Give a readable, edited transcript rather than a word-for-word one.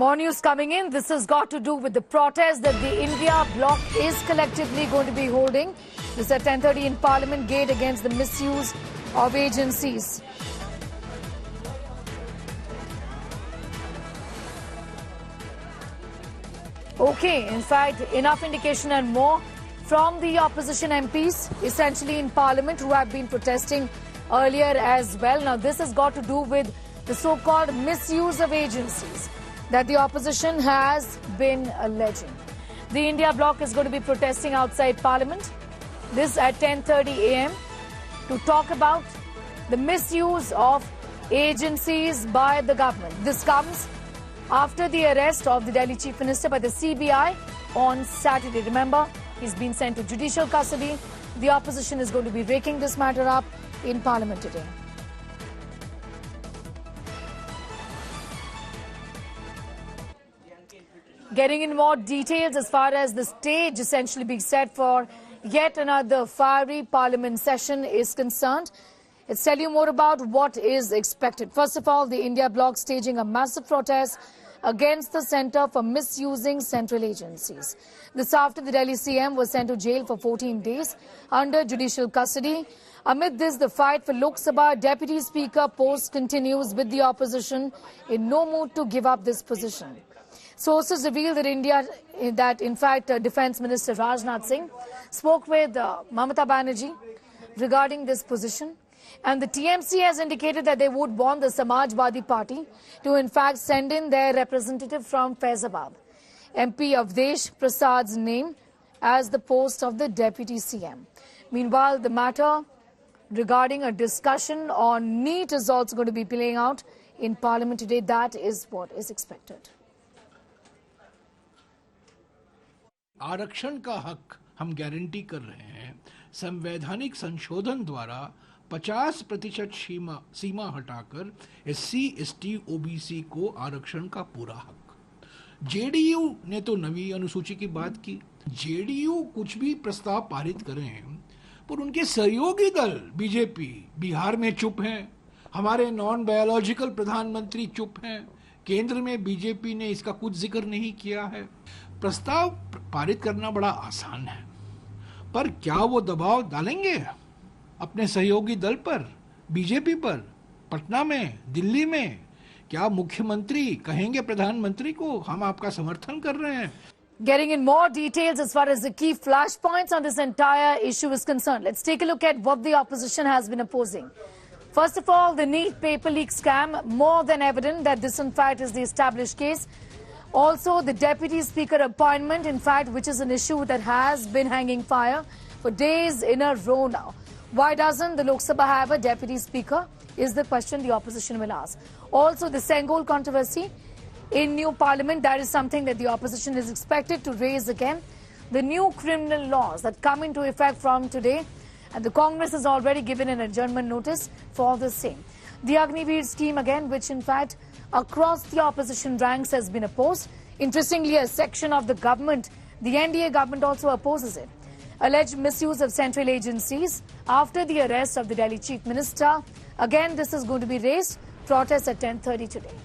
More news coming in. This has got to do with the protest that the India bloc is collectively going to be holding. This is at 10:30 in Parliament Gate against the misuse of agencies. Okay, in fact, enough indication and more from the opposition MPs, essentially in Parliament, who have been protesting earlier as well. Now, this has got to do with the so-called misuse of agencies that the opposition has been alleging. The India bloc is going to be protesting outside Parliament, this at 10:30 a.m. to talk about the misuse of agencies by the government. This comes after the arrest of the Delhi Chief Minister by the CBI on Saturday. Remember, he's been sent to judicial custody. The opposition is going to be raking this matter up in Parliament today. Getting in more details as far as the stage essentially being set for yet another fiery Parliament session is concerned. Let's tell you more about what is expected. First of all, the India bloc staging a massive protest against the Centre for misusing central agencies. This after the Delhi CM was sent to jail for 14 days under judicial custody. Amid this, the fight for Lok Sabha Deputy Speaker post continues with the opposition in no mood to give up this position. Sources reveal that in fact, Defence Minister Rajnath Singh spoke with Mamata Banerjee regarding this position. And the TMC has indicated that they would want the Samajwadi Party to in fact send in their representative from Faizabad, MP Avdesh Prasad's name as the post of the Deputy CM. Meanwhile, the matter regarding a discussion on NEET is also going to be playing out in Parliament today. That is what is expected. आरक्षण का हक हम guarantee कर रहे हैं। संवैधानिक संशोधन द्वारा 50% सीमा हटाकर SC, ST, OBC को आरक्षण का पूरा हक। जेडीयू ने तो नवी अनुसूची की बात की। जेडीयू कुछ भी प्रस्ताव पारित करें, पर उनके सहयोगी दल बीजेपी बिहार में चुप हैं। हमारे नॉन बायोलॉजिकल प्रधानमंत्री चुप हैं। केंद्र में बीजेपी ने इसका कुछ जिक्र नहीं किया है। प्रस्ताव पारित करना बड़ा आसान है, पर क्या वो दबाव डालेंगे अपने सहयोगी दल पर, बीजेपी पर? पटना में, दिल्ली में क्या मुख्यमंत्री कहेंगे प्रधानमंत्री को हम आपका समर्थन कर रहे हैं? Getting in more details as far as the key flashpoints on this entire issue is concerned. Let's take a look at what the opposition has been opposing. First of all, the NEET paper leak scam, more than evident that this in fact is the established case. Also, the Deputy Speaker appointment, in fact, which is an issue that has been hanging fire for days in a row now. Why doesn't the Lok Sabha have a Deputy Speaker is the question the opposition will ask. Also, the Sengol controversy in new Parliament, that is something that the opposition is expected to raise again. The new criminal laws that come into effect from today, and the Congress has already given an adjournment notice for the same. The Agniveer scheme again, which in fact across the opposition ranks has been opposed. Interestingly, a section of the government, the NDA government, also opposes it. Alleged misuse of central agencies after the arrest of the Delhi Chief Minister. Again, this is going to be raised. Protest at 10:30 today.